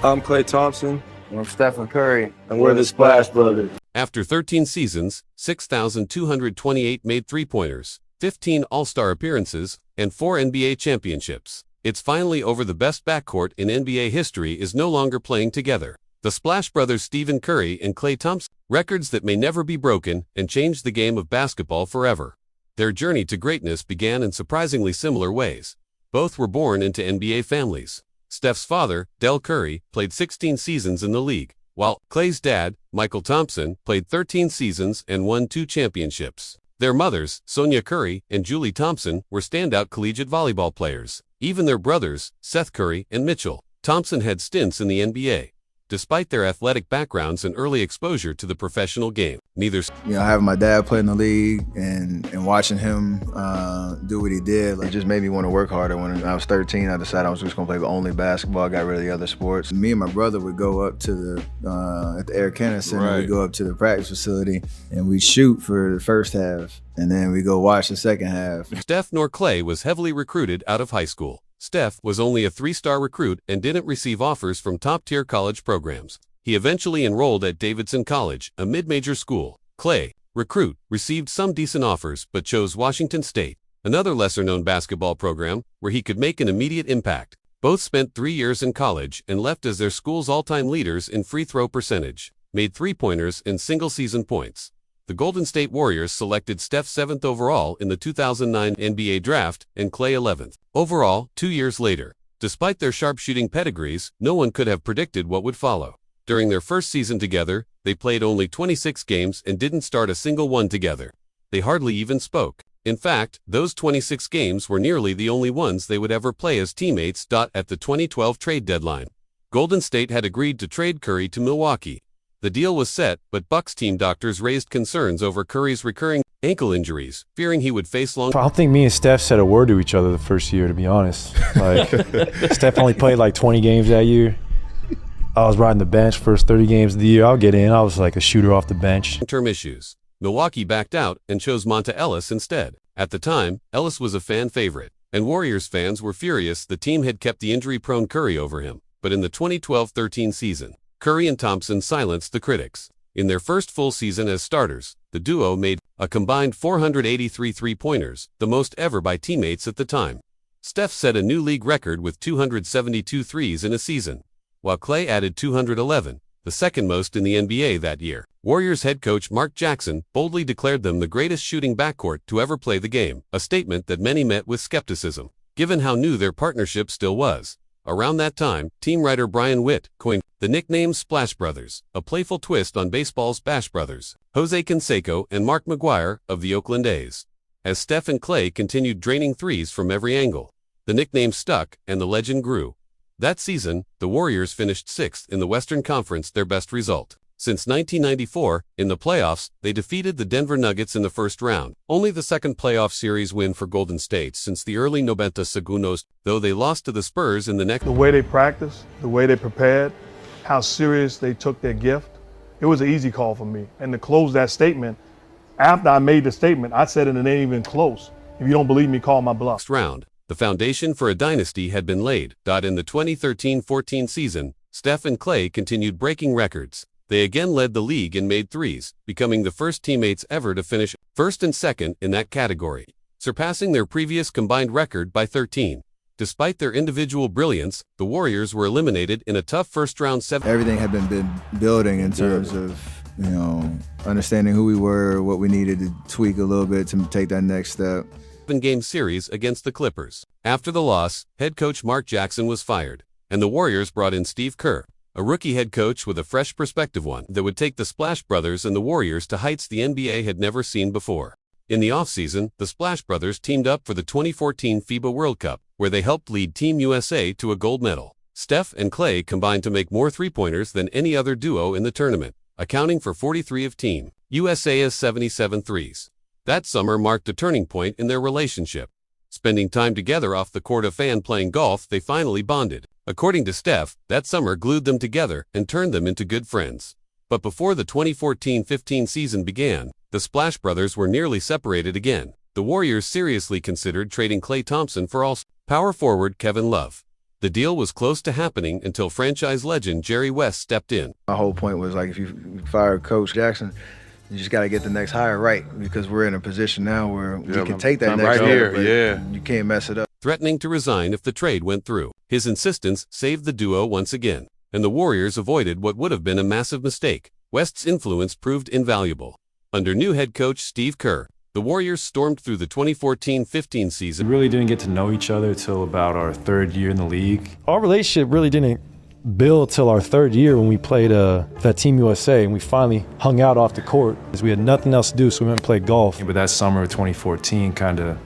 I'm Klay Thompson, I'm Stephen Curry, and we're the Splash Brothers. After 13 seasons, 6,228 made three-pointers, 15 All-Star appearances, and 4 NBA championships, it's finally over. The best backcourt in NBA history is no longer playing together. The Splash Brothers, Stephen Curry and Klay Thompson, records that may never be broken and changed the game of basketball forever. Their journey to greatness began in surprisingly similar ways. Both were born into NBA families. Steph's father, Del Curry, played 16 seasons in the league, while Klay's dad, Michael Thompson, played 13 seasons and won 2 championships. Their mothers, Sonia Curry and Julie Thompson, were standout collegiate volleyball players. Even their brothers, Seth Curry and Mitchell Thompson, had stints in the NBA. Despite their athletic backgrounds and early exposure to the professional game, neither having my dad play in the league and watching him do what he did, it just made me want to work harder. When I was 13, I decided I was just going to play only basketball. I got rid of the other sports. Me and my brother would go up to at the Air Canada Center, Right. We'd go up to the practice facility and we'd shoot for the first half, and then we go watch the second half. Steph nor Klay was heavily recruited out of high school. Steph was only a 3-star recruit and didn't receive offers from top-tier college programs. He eventually enrolled at Davidson College, a mid-major school. Klay, recruit, received some decent offers but chose Washington State, another lesser-known basketball program where he could make an immediate impact. Both spent 3 years in college and left as their school's all-time leaders in free throw percentage, made three-pointers and single-season points. The Golden State Warriors selected Steph 7th overall in the 2009 NBA Draft and Klay 11th overall 2 years later. Despite their sharpshooting pedigrees, no one could have predicted what would follow. During their first season together, they played only 26 games and didn't start a single one together. They hardly even spoke. In fact, those 26 games were nearly the only ones they would ever play as teammates. At the 2012 trade deadline, Golden State had agreed to trade Curry to Milwaukee. The deal was set, but Bucks team doctors raised concerns over Curry's recurring ankle injuries, fearing he would face long. I don't think me and Steph said a word to each other the first year, to be honest. Like, Steph only played like 20 games that year. I was riding the bench first 30 games of the year. I'll get in. I was like a shooter off the bench. Term issues. Milwaukee backed out and chose Monta Ellis instead. At the time, Ellis was a fan favorite, and Warriors fans were furious the team had kept the injury-prone Curry over him. But in the 2012-13 season, Curry and Thompson silenced the critics. In their first full season as starters, the duo made a combined 483 three-pointers, the most ever by teammates at the time. Steph set a new league record with 272 threes in a season, while Klay added 211, the second most in the NBA that year. Warriors head coach Mark Jackson boldly declared them the greatest shooting backcourt to ever play the game, a statement that many met with skepticism, given how new their partnership still was. Around that time, team writer Brian Witt coined the nickname Splash Brothers, a playful twist on baseball's Bash Brothers, Jose Canseco and Mark McGuire of the Oakland A's. As Steph and Klay continued draining threes from every angle, the nickname stuck and the legend grew. That season, the Warriors finished 6th in the Western Conference, their best result since 1994. In the playoffs, they defeated the Denver Nuggets in the first round, only the second playoff series win for Golden State since the early 90 segundos, though they lost to the Spurs in the next. The way they practiced, the way they prepared, how serious they took their gift, it was an easy call for me. And to close that statement, after I made the statement, I said it ain't even close. If you don't believe me, call my bluff. Next round, the foundation for a dynasty had been laid. In the 2013-14 season, Steph and Klay continued breaking records. They again led the league and made threes, becoming the first teammates ever to finish first and second in that category, surpassing their previous combined record by 13. Despite their individual brilliance, the Warriors were eliminated in a tough first-round 7. Everything had been building in terms of, understanding who we were, what we needed to tweak a little bit to take that next step. Game series against the Clippers. After the loss, head coach Mark Jackson was fired, and the Warriors brought in Steve Kerr, a rookie head coach with a fresh perspective, one that would take the Splash Brothers and the Warriors to heights the NBA had never seen before. In the offseason, the Splash Brothers teamed up for the 2014 FIBA World Cup, where they helped lead Team USA to a gold medal. Steph and Klay combined to make more three-pointers than any other duo in the tournament, accounting for 43 of Team USA's 77 threes. That summer marked a turning point in their relationship. Spending time together off the court and playing golf, they finally bonded. According to Steph, that summer glued them together and turned them into good friends. But before the 2014-15 season began, the Splash Brothers were nearly separated again. The Warriors seriously considered trading Klay Thompson for all-power forward Kevin Love. The deal was close to happening until franchise legend Jerry West stepped in. My whole point was like, if you fire Coach Jackson, you just got to get the next hire right, because we're in a position now where we can take that next hire, but you can't mess it up. Threatening to resign if the trade went through. His insistence saved the duo once again, and the Warriors avoided what would have been a massive mistake. West's influence proved invaluable. Under new head coach Steve Kerr, the Warriors stormed through the 2014-15 season. We really didn't get to know each other till about our third year in the league. Our relationship really didn't build till our third year when we played that Team USA, and we finally hung out off the court because we had nothing else to do, so we went and played golf. But that summer of 2014 kind of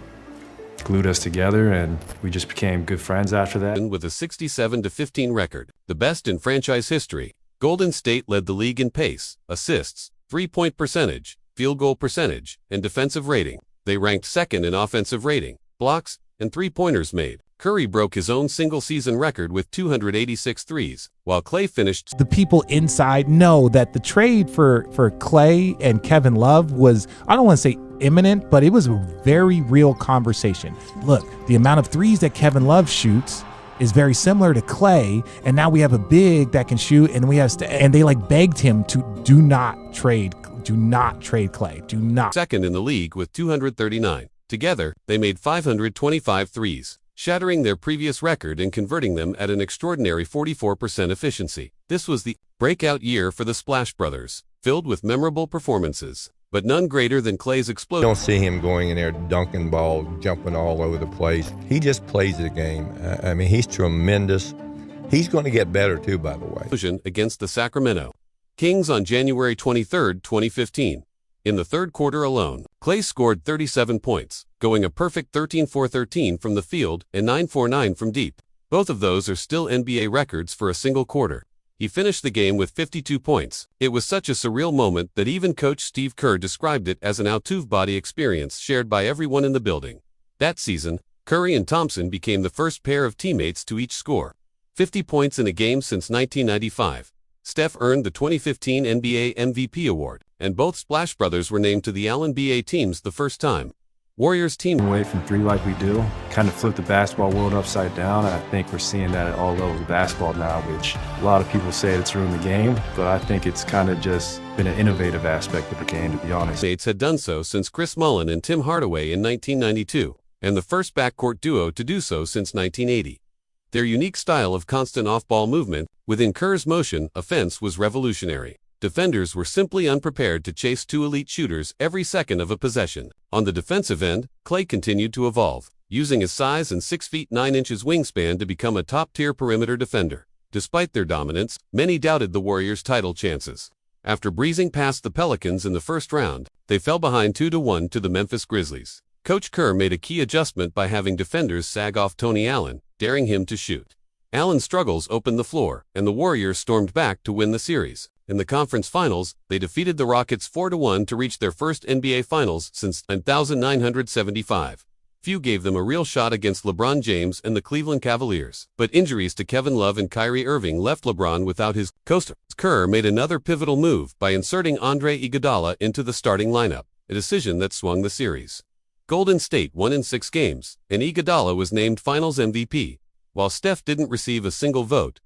glued us together, and we just became good friends after that. With a 67-15 record, the best in franchise history, Golden State led the league in pace, assists, three-point percentage, field goal percentage, and defensive rating. They ranked second in offensive rating, blocks, and three-pointers made. Curry broke his own single-season record with 286 threes, while Klay finished. The people inside know that the trade for Klay and Kevin Love was, I don't want to say imminent, but it was a very real conversation. Look, the amount of threes that Kevin Love shoots is very similar to Klay, and now we have a big that can shoot, and we have and they like begged him to do not trade Klay, do not. Second in the league with 239. Together, they made 525 threes, shattering their previous record and converting them at an extraordinary 44% efficiency. This was the breakout year for the Splash Brothers, filled with memorable performances, but none greater than Klay's explosion. Don't see him going in there dunking balls, jumping all over the place. He just plays the game. I mean, he's tremendous. He's going to get better too, by the way. Against the Sacramento Kings on January 23, 2015. In the third quarter alone, Klay scored 37 points, going a perfect 13-4-13 from the field and 9-4-9 from deep. Both of those are still NBA records for a single quarter. He finished the game with 52 points. It was such a surreal moment that even coach Steve Kerr described it as an out-of-body experience shared by everyone in the building. That season, Curry and Thompson became the first pair of teammates to each score 50 points in a game since 1995. Steph earned the 2015 NBA MVP award, and both Splash Brothers were named to the All-NBA teams the first time. Warriors team away from three like we do, kind of flipped the basketball world upside down, and I think we're seeing that at all levels of basketball now, which a lot of people say it's ruined the game, but I think it's kind of just been an innovative aspect of the game, to be honest. Mates had done so since Chris Mullin and Tim Hardaway in 1992, and the first backcourt duo to do so since 1980. Their unique style of constant off-ball movement within Kerr's motion offense was revolutionary. Defenders were simply unprepared to chase two elite shooters every second of a possession. On the defensive end, Klay continued to evolve, using his size and 6 feet 9 inches wingspan to become a top-tier perimeter defender. Despite their dominance, many doubted the Warriors' title chances. After breezing past the Pelicans in the first round, they fell behind 2-1 to the Memphis Grizzlies. Coach Kerr made a key adjustment by having defenders sag off Tony Allen, daring him to shoot. Allen's struggles opened the floor, and the Warriors stormed back to win the series. In the conference finals, they defeated the Rockets 4-1 to reach their first NBA Finals since 1975. Few gave them a real shot against LeBron James and the Cleveland Cavaliers, but injuries to Kevin Love and Kyrie Irving left LeBron without his co-stars. Kerr made another pivotal move by inserting Andre Iguodala into the starting lineup, a decision that swung the series. Golden State won in 6 games, and Iguodala was named Finals MVP, while Steph didn't receive a single vote.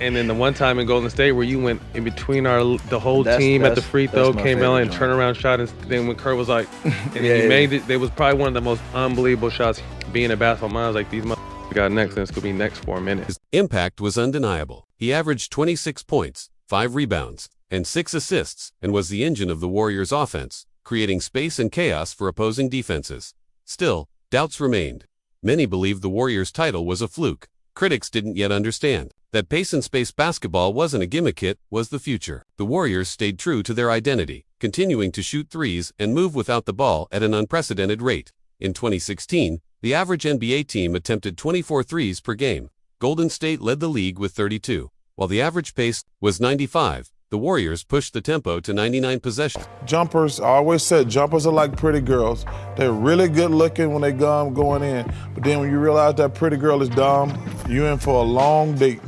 And then the one time in Golden State where you went in between the whole team at the free throw, came out and turnaround shot, and then when Kerr was like, and he made it, was probably one of the most unbelievable shots. Being a basketball mind, I was like, these motherfuckers got next, and it's gonna be next for a minute. His impact was undeniable. He averaged 26 points, 5 rebounds, and 6 assists, and was the engine of the Warriors' offense, creating space and chaos for opposing defenses. Still, doubts remained. Many believed the Warriors' title was a fluke. Critics didn't yet understand that pace and space basketball wasn't a gimmick, it was the future. The Warriors stayed true to their identity, continuing to shoot threes and move without the ball at an unprecedented rate. In 2016, the average NBA team attempted 24 threes per game. Golden State led the league with 32, while the average pace was 95. The Warriors pushed the tempo to 99 possessions. Jumpers, I always said jumpers are like pretty girls. They're really good looking when they going in, but then when you realize that pretty girl is dumb, you're in for a long date.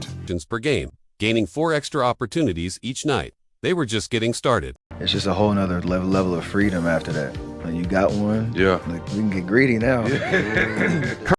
Per game, gaining 4 extra opportunities each night. They were just getting started. It's just a whole nother level of freedom after that. Like, you got one. Yeah. Like, we can get greedy now.